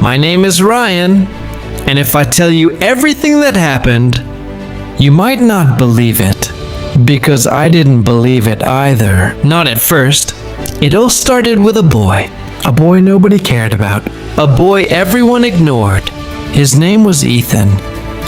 My name is Ryan, and if I tell you everything that happened, you might not believe it, because I didn't believe it either. Not at first. It all started with a boy nobody cared about, a boy everyone ignored. His name was Ethan.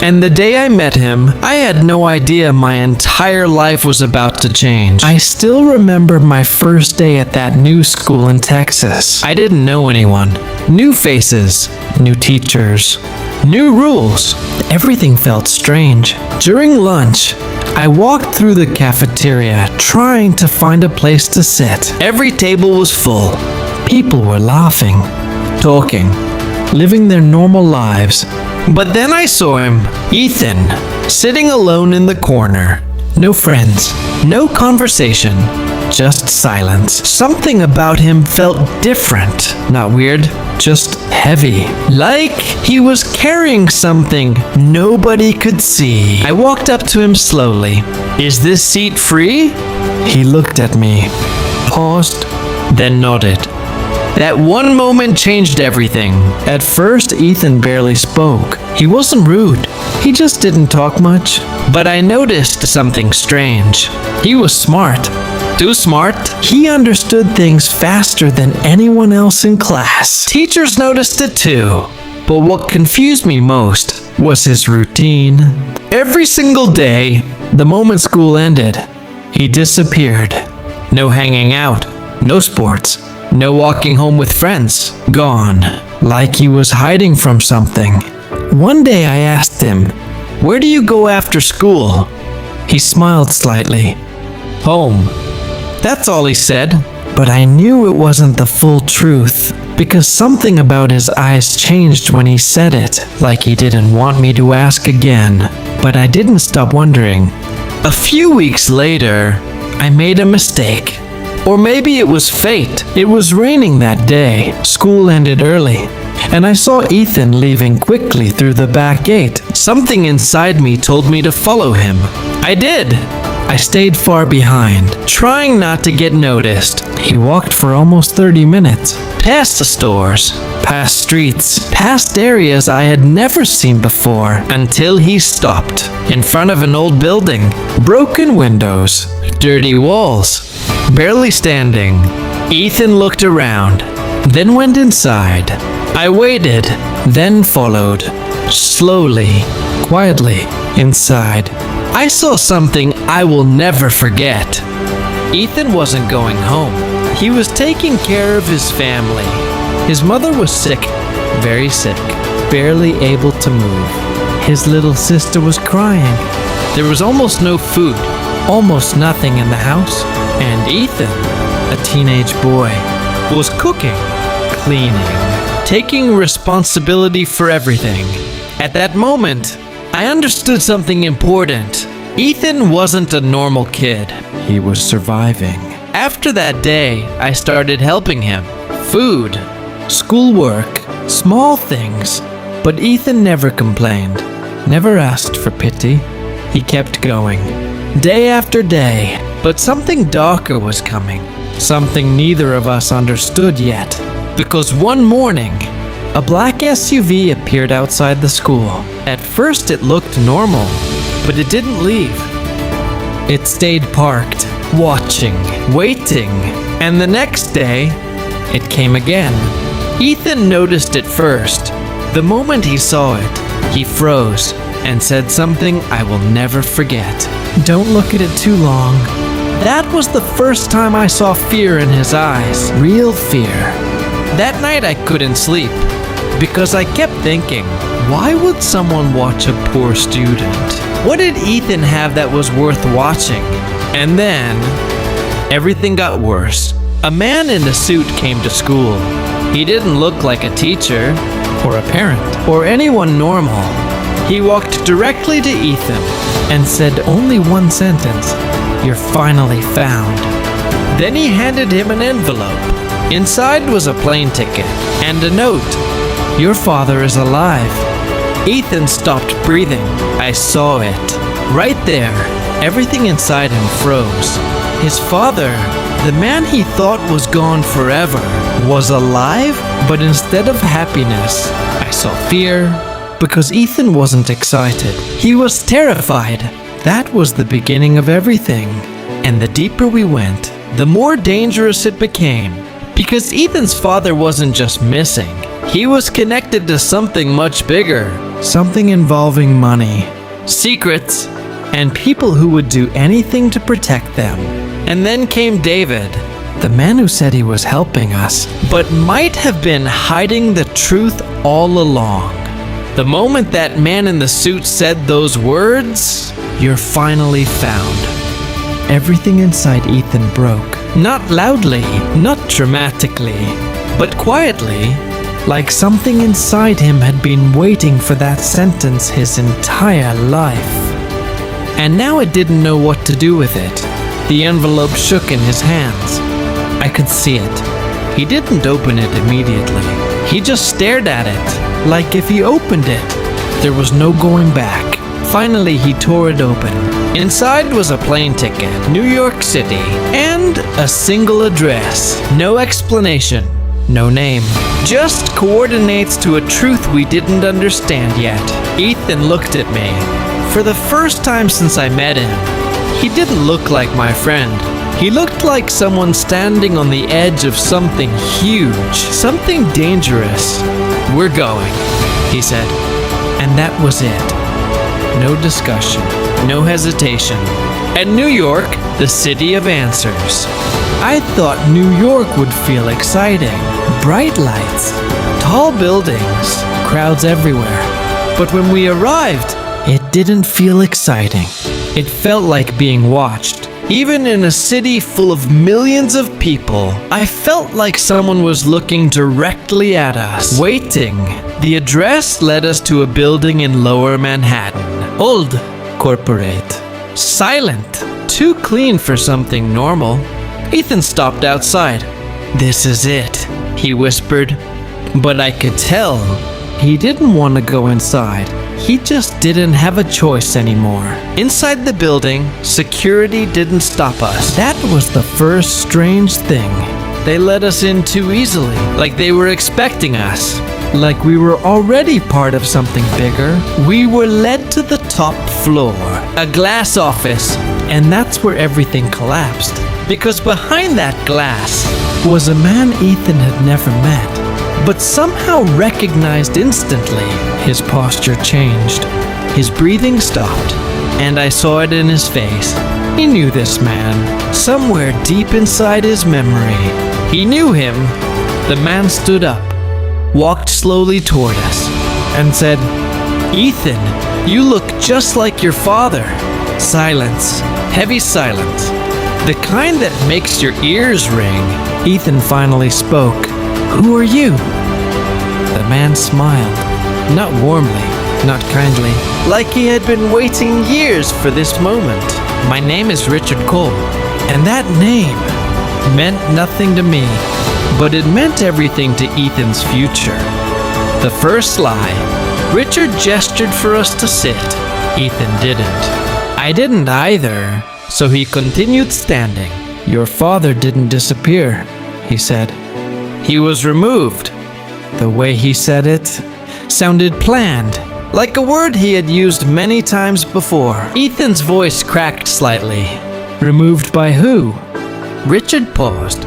And the day I met him, I had no idea my entire life was about to change. I still remember my first day at that new school in Texas. I didn't know anyone. New faces, new teachers, new rules. Everything felt strange. During lunch, I walked through the cafeteria trying to find a place to sit. Every table was full. People were laughing, talking, living their normal lives. But then I saw him, Ethan, sitting alone in the corner. No friends, no conversation, just silence. Something about him felt different. Not weird, just heavy. Like he was carrying something nobody could see. I walked up to him slowly. "Is this seat free?" He looked at me, paused, then nodded. That one moment changed everything. At first, Ethan barely spoke. He wasn't rude. He just didn't talk much. But I noticed something strange. He was smart. Too smart. He understood things faster than anyone else in class. Teachers noticed it too. But what confused me most was his routine. Every single day, the moment school ended, he disappeared. No hanging out. No sports. No walking home with friends. Gone. Like he was hiding from something. One day I asked him, "Where do you go after school?" He smiled slightly. "Home." That's all he said. But I knew it wasn't the full truth, because something about his eyes changed when he said it, like he didn't want me to ask again. But I didn't stop wondering. A few weeks later, I made a mistake. Or maybe it was fate. It was raining that day. School ended early, and I saw Ethan leaving quickly through the back gate. Something inside me told me to follow him. I did. I stayed far behind, trying not to get noticed. He walked for almost 30 minutes, past the stores, past streets, past areas I had never seen before, until he stopped in front of an old building. Broken windows, dirty walls. Barely standing, Ethan looked around, then went inside. I waited, then followed, slowly, quietly, inside. I saw something I will never forget. Ethan wasn't going home. He was taking care of his family. His mother was sick, very sick, barely able to move. His little sister was crying. There was almost no food, almost nothing in the house. And Ethan, a teenage boy, was cooking, cleaning, taking responsibility for everything. At that moment, I understood something important. Ethan wasn't a normal kid. He was surviving. After that day, I started helping him. Food, schoolwork, small things. But Ethan never complained, never asked for pity. He kept going, day after day. But something darker was coming, something neither of us understood yet. Because one morning, a black SUV appeared outside the school. At first it looked normal, but it didn't leave. It stayed parked, watching, waiting, and the next day, it came again. Ethan noticed it first. The moment he saw it, he froze and said something I will never forget. "Don't look at it too long." That was the first time I saw fear in his eyes, real fear. That night I couldn't sleep, because I kept thinking, why would someone watch a poor student? What did Ethan have that was worth watching? And then, everything got worse. A man in a suit came to school. He didn't look like a teacher, or a parent, or anyone normal. He walked directly to Ethan and said only one sentence. "You're finally found." Then he handed him an envelope. Inside was a plane ticket and a note. "Your father is alive." Ethan stopped breathing. I saw it. Right there, everything inside him froze. His father The man he thought was gone forever was alive, but instead of happiness, I saw fear, because Ethan wasn't excited. He was terrified. That was the beginning of everything. And the deeper we went, the more dangerous it became. Because Ethan's father wasn't just missing. He was connected to something much bigger. Something involving money, secrets, and people who would do anything to protect them. And then came David, the man who said he was helping us, but might have been hiding the truth all along. The moment that man in the suit said those words, "You're finally found," everything inside Ethan broke. Not loudly, not dramatically, but quietly, like something inside him had been waiting for that sentence his entire life. And now it didn't know what to do with it. The envelope shook in his hands. I could see it. He didn't open it immediately. He just stared at it, like if he opened it, there was no going back. Finally, he tore it open. Inside was a plane ticket, New York City, and a single address. No explanation, no name. Just coordinates to a truth we didn't understand yet. Ethan looked at me. For the first time since I met him, he didn't look like my friend. He looked like someone standing on the edge of something huge, something dangerous. "We're going," he said. And that was it. No discussion, no hesitation. And New York, the city of answers. I thought New York would feel exciting. Bright lights, tall buildings, crowds everywhere. But when we arrived, it didn't feel exciting. It felt like being watched. Even in a city full of millions of people, I felt like someone was looking directly at us, waiting. The address led us to a building in Lower Manhattan. Old, corporate, silent, too clean for something normal. Ethan stopped outside. "This is it," he whispered. But I could tell he didn't want to go inside. He just didn't have a choice anymore. Inside the building, security didn't stop us. That was the first strange thing. They let us in too easily, like they were expecting us. Like we were already part of something bigger. We were led to the top floor, a glass office, and that's where everything collapsed. Because behind that glass was a man Ethan had never met, but somehow recognized instantly. His posture changed. His breathing stopped, and I saw it in his face. He knew this man, somewhere deep inside his memory. He knew him. The man stood up, walked slowly toward us, and said, "Ethan, you look just like your father." Silence, heavy silence, the kind that makes your ears ring. Ethan finally spoke. "Who are you?" The man smiled, not warmly, not kindly, like he had been waiting years for this moment. "My name is Richard Cole," and that name meant nothing to me, but it meant everything to Ethan's future. The first lie, Richard gestured for us to sit. Ethan didn't. I didn't either, so he continued standing. "Your father didn't disappear," he said. "He was removed." The way he said it sounded planned, like a word he had used many times before. Ethan's voice cracked slightly. "Removed by who?" Richard paused,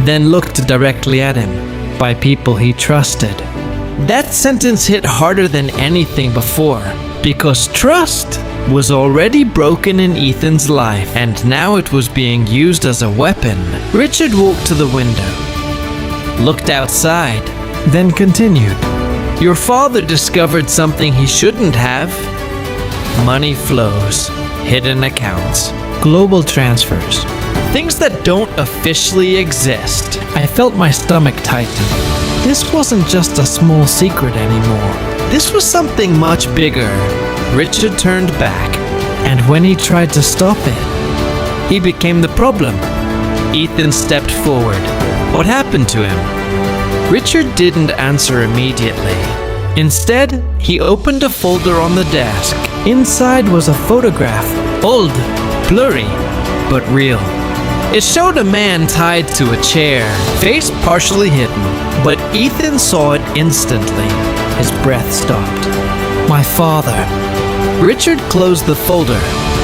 then looked directly at him. "By people he trusted." That sentence hit harder than anything before, because trust was already broken in Ethan's life, and now it was being used as a weapon. Richard walked to the window, looked outside, then continued. "Your father discovered something he shouldn't have. Money flows, hidden accounts, global transfers, things that don't officially exist." I felt my stomach tighten. This wasn't just a small secret anymore. This was something much bigger. Richard turned back, and when he tried to stop it, he became the problem. Ethan stepped forward. What happened to him? Richard didn't answer immediately. Instead, he opened a folder on the desk. Inside was a photograph. Old, blurry, but real. It showed a man tied to a chair, face partially hidden, but Ethan saw it instantly. His breath stopped. My father. Richard closed the folder.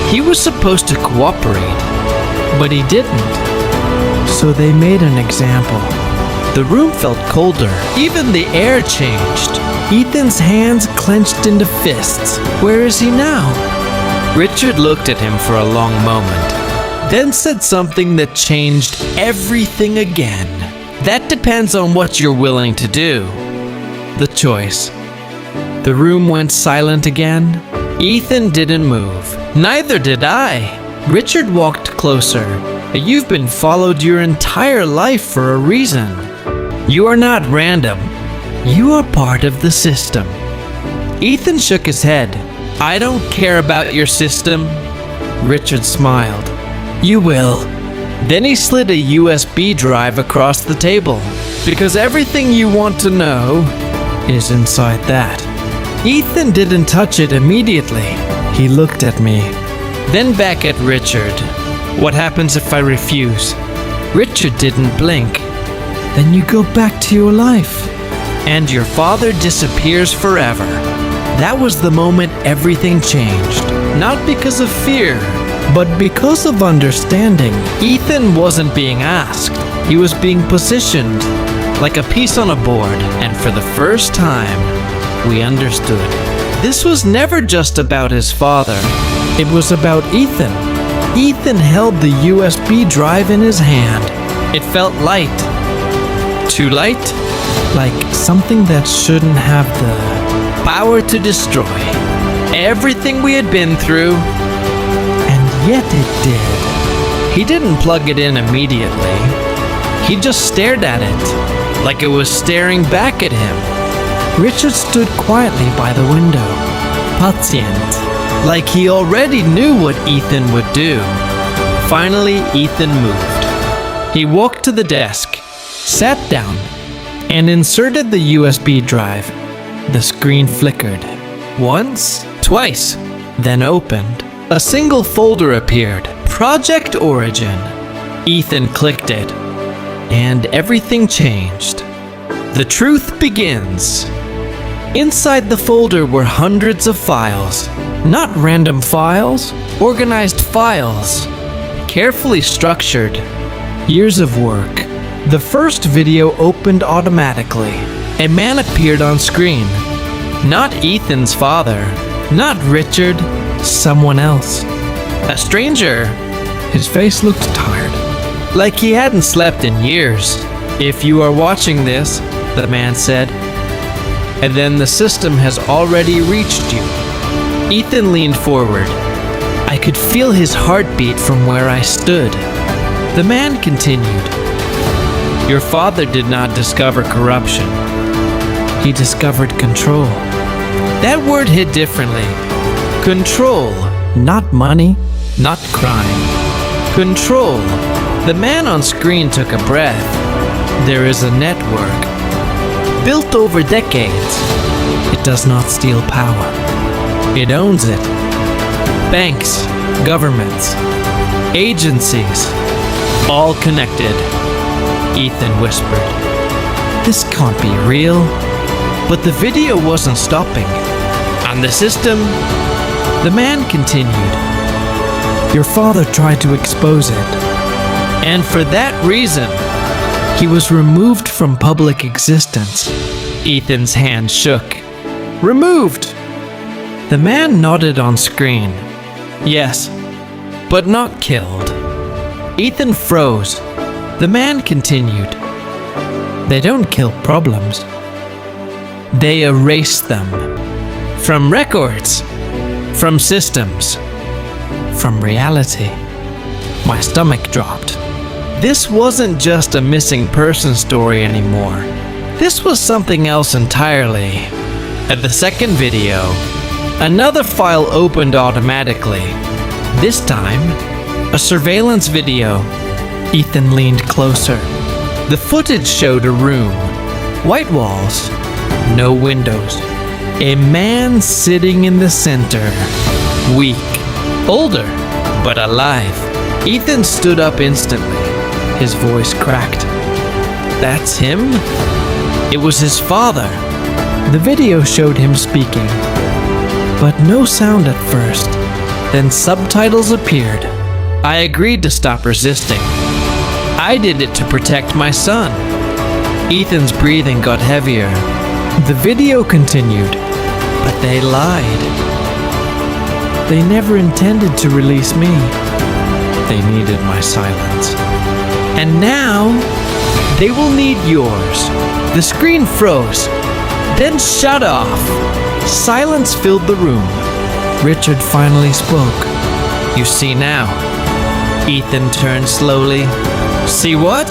He was supposed to cooperate, but he didn't. So they made an example. The room felt colder. Even the air changed. Ethan's hands clenched into fists. Where is he now? Richard looked at him for a long moment, then said something that changed everything again. That depends on what you're willing to do. The choice. The room went silent again. Ethan didn't move. Neither did I. Richard walked closer. You've been followed your entire life for a reason. You are not random. You are part of the system. Ethan shook his head. I don't care about your system. Richard smiled. You will. Then he slid a USB drive across the table, because everything you want to know is inside that. Ethan didn't touch it immediately. He looked at me, then back at Richard. What happens if I refuse? Richard didn't blink. Then you go back to your life, and your father disappears forever. That was the moment everything changed. Not because of fear, but because of understanding. Ethan wasn't being asked. He was being positioned, like a piece on a board. And for the first time, we understood. This was never just about his father. It was about Ethan. Ethan held the USB drive in his hand. It felt light. Too light? Like something that shouldn't have the power to destroy everything we had been through. And yet it did. He didn't plug it in immediately. He just stared at it, like it was staring back at him. Richard stood quietly by the window, patient, like he already knew what Ethan would do. Finally, Ethan moved. He walked to the desk, sat down, and inserted the USB drive. The screen flickered. Once, twice, then opened. A single folder appeared. Project Origin. Ethan clicked it, and everything changed. The truth begins. Inside the folder were hundreds of files. Not random files, organized files. Carefully structured. Years of work. The first video opened automatically. A man appeared on screen. Not Ethan's father. Not Richard. Someone else. A stranger. His face looked tired, like he hadn't slept in years. If you are watching this, the man said, and then the system has already reached you. Ethan leaned forward. I could feel his heartbeat from where I stood. The man continued. Your father did not discover corruption. He discovered control. That word hit differently. Control, not money, not crime. Control. The man on screen took a breath. There is a network, built over decades. It does not steal power. It owns it. Banks, governments, agencies, all connected. Ethan whispered. This can't be real. But the video wasn't stopping. On the system, the man continued. Your father tried to expose it. And for that reason, he was removed from public existence. Ethan's hand shook. Removed! The man nodded on screen. Yes, but not killed. Ethan froze. The man continued. They don't kill problems. They erase them. From records. From systems. From reality. My stomach dropped. This wasn't just a missing person story anymore. This was something else entirely. At the second video, another file opened automatically. This time, a surveillance video. Ethan leaned closer. The footage showed a room. White walls. No windows. A man sitting in the center. Weak. Older, but alive. Ethan stood up instantly. His voice cracked. That's him? It was his father. The video showed him speaking, but no sound at first. Then subtitles appeared. I agreed to stop resisting. I did it to protect my son. Ethan's breathing got heavier. The video continued, but they lied. They never intended to release me. They needed my silence. And now, they will need yours. The screen froze, then shut off. Silence filled the room. Richard finally spoke. You see now. Ethan turned slowly. See what?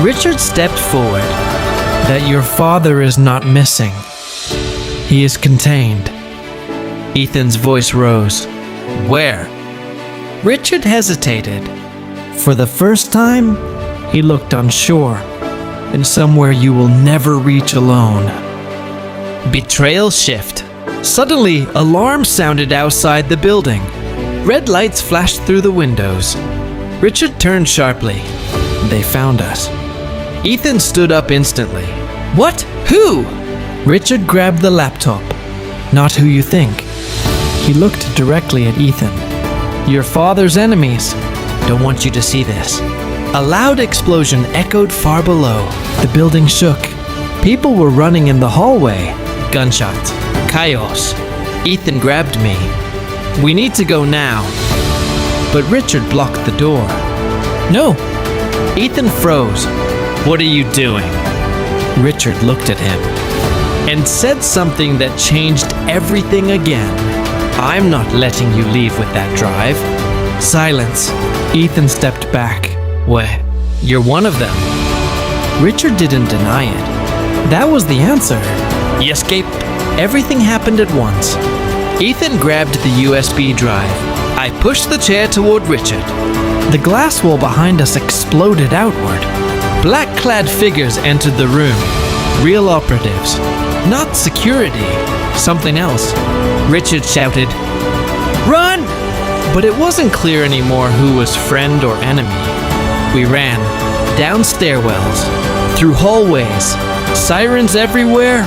Richard stepped forward. That your father is not missing. He is contained. Ethan's voice rose. Where? Richard hesitated. For the first time, he looked unsure. In somewhere you will never reach alone. Betrayal shift. Suddenly, alarms sounded outside the building. Red lights flashed through the windows. Richard turned sharply. They found us. Ethan stood up instantly. What? Who? Richard grabbed the laptop. Not who you think. He looked directly at Ethan. Your father's enemies. Don't want you to see this. A loud explosion echoed far below. The building shook. People were running in the hallway. Gunshots. Chaos. Ethan grabbed me. We need to go now. But Richard blocked the door. No. Ethan froze. What are you doing? Richard looked at him and said something that changed everything again. I'm not letting you leave with that drive. Silence. Ethan stepped back. Well, you're one of them. Richard didn't deny it. That was the answer. He escaped. Everything happened at once. Ethan grabbed the USB drive. I pushed the chair toward Richard. The glass wall behind us exploded outward. Black-clad figures entered the room. Real operatives. Not security. Something else. Richard shouted, "Run!" But it wasn't clear anymore who was friend or enemy. We ran. Down stairwells. Through hallways. Sirens everywhere.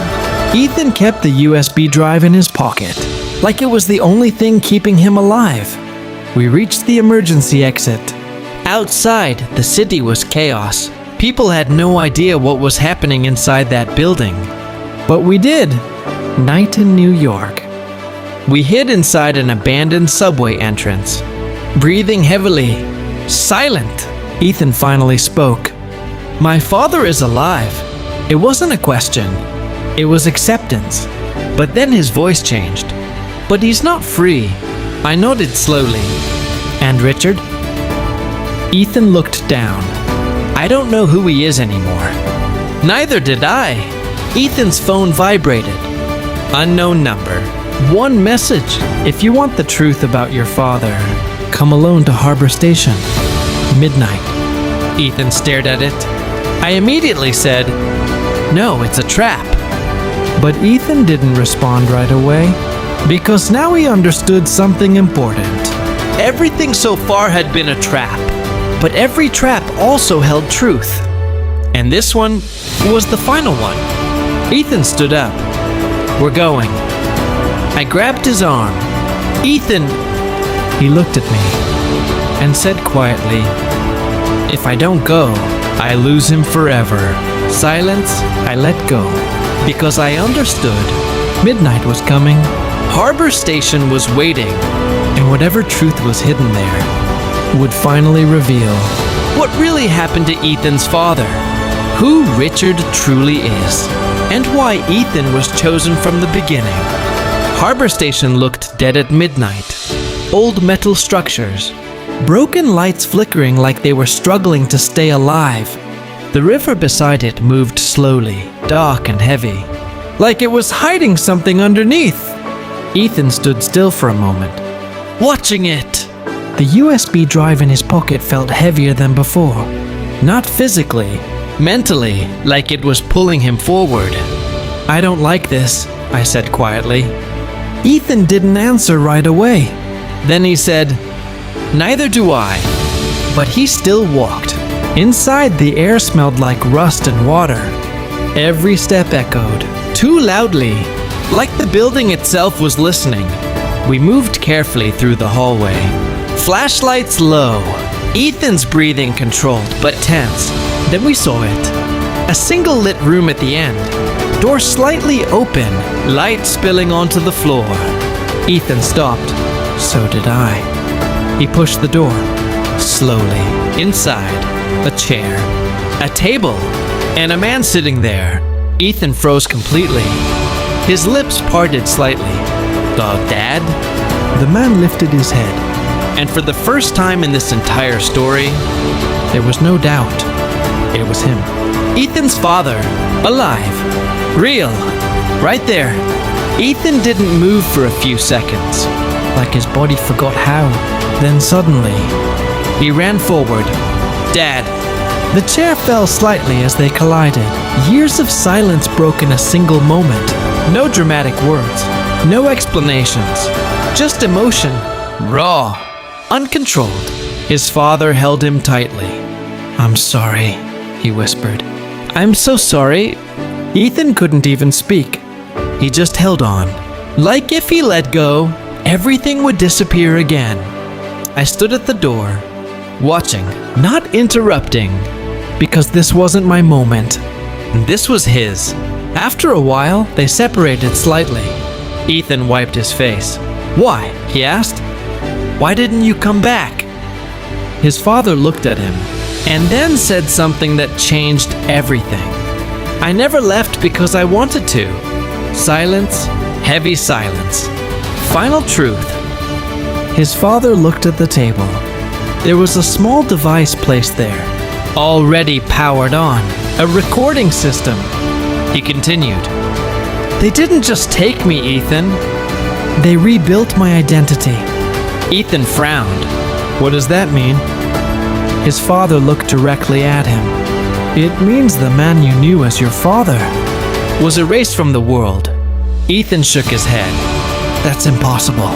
Ethan kept the USB drive in his pocket, like it was the only thing keeping him alive. We reached the emergency exit. Outside, the city was chaos. People had no idea what was happening inside that building. But we did. Night in New York. We hid inside an abandoned subway entrance. Breathing heavily. Silent. Ethan finally spoke. My father is alive. It wasn't a question. It was acceptance. But then his voice changed. But he's not free. I nodded slowly. And Richard? Ethan looked down. I don't know who he is anymore. Neither did I. Ethan's phone vibrated. Unknown number. One message. If you want the truth about your father, come alone to Harbor Station. Midnight. Ethan stared at it. I immediately said, no, it's a trap. But Ethan didn't respond right away, because now he understood something important. Everything so far had been a trap, but every trap also held truth. And this one was the final one. Ethan stood up. We're going. I grabbed his arm. Ethan! He looked at me and said quietly, if I don't go, I lose him forever. Silence, I let go, because I understood. Midnight was coming. Harbor Station was waiting, and whatever truth was hidden there would finally reveal what really happened to Ethan's father, who Richard truly is, and why Ethan was chosen from the beginning. Harbor Station looked dead at midnight. Old metal structures, broken lights flickering like they were struggling to stay alive. The river beside it moved slowly, dark and heavy, like it was hiding something underneath. Ethan stood still for a moment, watching it. The USB drive in his pocket felt heavier than before. Not physically, mentally, like it was pulling him forward. I don't like this, I said quietly. Ethan didn't answer right away. Then he said, neither do I. But he still walked. Inside, the air smelled like rust and water. Every step echoed, too loudly, like the building itself was listening. We moved carefully through the hallway. Flashlights low. Ethan's breathing controlled, but tense. Then we saw it. A single lit room at the end. Door slightly open, light spilling onto the floor. Ethan stopped. So did I. He pushed the door. Slowly. Inside, a chair, a table, and a man sitting there. Ethan froze completely. His lips parted slightly. Dad? The man lifted his head. And for the first time in this entire story, there was no doubt. It was him. Ethan's father. Alive. Real. Right there. Ethan didn't move for a few seconds, like his body forgot how. Then suddenly, he ran forward. Dad. The chair fell slightly as they collided. Years of silence broke in a single moment. No dramatic words. No explanations. Just emotion. Raw. Uncontrolled. His father held him tightly. I'm sorry, he whispered. I'm so sorry. Ethan couldn't even speak. He just held on. Like if he let go, everything would disappear again. I stood at the door, watching, not interrupting, because this wasn't my moment. This was his. After a while, they separated slightly. Ethan wiped his face. Why? He asked. Why didn't you come back? His father looked at him, and then said something that changed everything. I never left because I wanted to. Silence, heavy silence. Final truth. His father looked at the table. There was a small device placed there, already powered on, a recording system. He continued. They didn't just take me, Ethan. They rebuilt my identity. Ethan frowned. What does that mean? His father looked directly at him. It means the man you knew as your father was erased from the world. Ethan shook his head. That's impossible.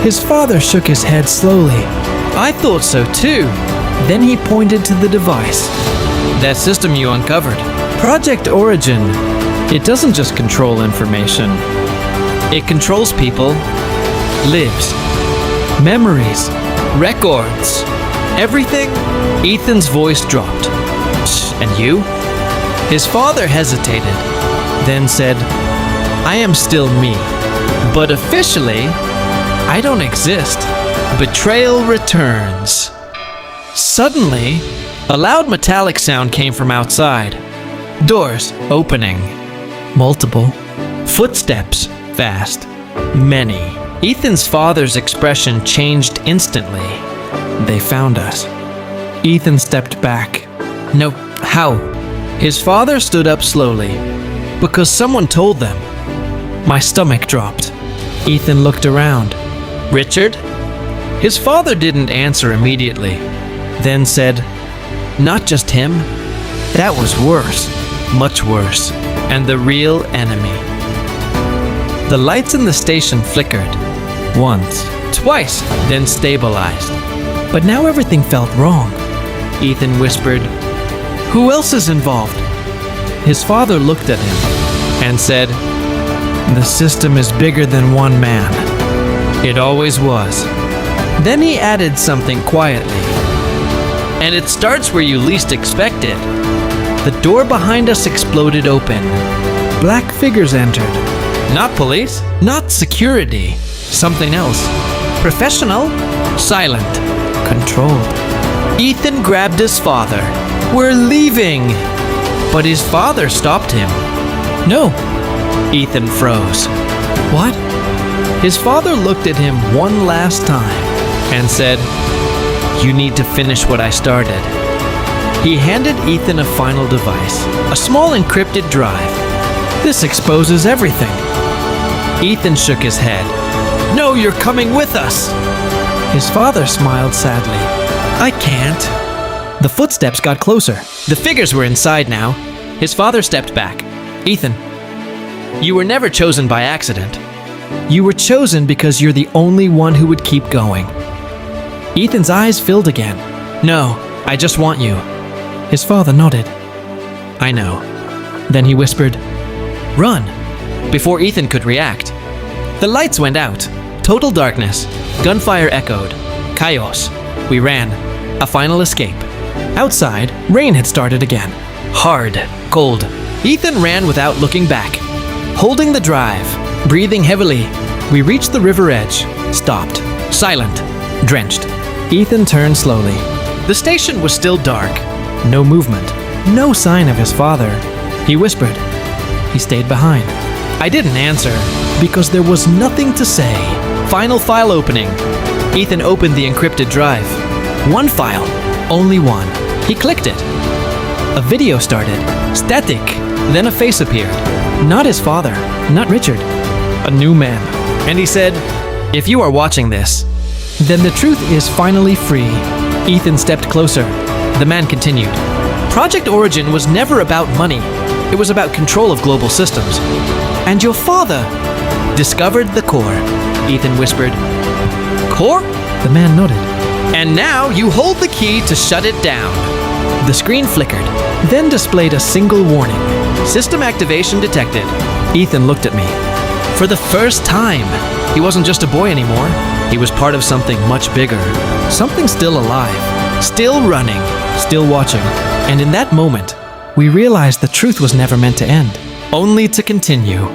His father shook his head slowly. I thought so too. Then he pointed to the device. That system you uncovered. Project Origin. It doesn't just control information. It controls people, lives, memories, records, everything. Ethan's voice dropped. And you? His father hesitated, then said, I am still me, but officially, I don't exist. Betrayal returns. Suddenly, a loud metallic sound came from outside. Doors opening. Multiple. Footsteps. Fast. Many. Ethan's father's expression changed instantly. They found us. Ethan stepped back. No, how? His father stood up slowly. Because someone told them. My stomach dropped. Ethan looked around. Richard? His father didn't answer immediately, then said, Not just him. That was worse. Much worse. And the real enemy. The lights in the station flickered. Once, twice, then stabilized. But now everything felt wrong. Ethan whispered, Who else is involved? His father looked at him and said, The system is bigger than one man. It always was. Then he added something quietly. And it starts where you least expect it. The door behind us exploded open. Black figures entered. Not police, not security. Something else. Professional, silent, controlled. Ethan grabbed his father. We're leaving! But his father stopped him. No. Ethan froze. What? His father looked at him one last time and said, You need to finish what I started. He handed Ethan a final device, a small encrypted drive. This exposes everything. Ethan shook his head. No, you're coming with us. His father smiled sadly. I can't. The footsteps got closer. The figures were inside now. His father stepped back. Ethan, you were never chosen by accident. You were chosen because you're the only one who would keep going. Ethan's eyes filled again. No, I just want you. His father nodded. I know. Then he whispered, "Run!" Before Ethan could react. The lights went out. Total darkness. Gunfire echoed. Chaos. We ran. A final escape. Outside, rain had started again. Hard, cold. Ethan ran without looking back. Holding the drive, breathing heavily, we reached the river edge. Stopped. Silent. Drenched. Ethan turned slowly. The station was still dark. No movement. No sign of his father. He whispered. He stayed behind. I didn't answer, because there was nothing to say. Final file opening. Ethan opened the encrypted drive. One file. Only one. He clicked it. A video started. Static. Then a face appeared. Not his father. Not Richard. A new man. And he said, "If you are watching this, then the truth is finally free." Ethan stepped closer. The man continued. Project Origin was never about money. It was about control of global systems. And your father discovered the core, Ethan whispered. Core? The man nodded. And now you hold the key to shut it down. The screen flickered, then displayed a single warning. System activation detected. Ethan looked at me. For the first time, he wasn't just a boy anymore. He was part of something much bigger. Something still alive, still running, still watching. And in that moment, we realized the truth was never meant to end, only to continue.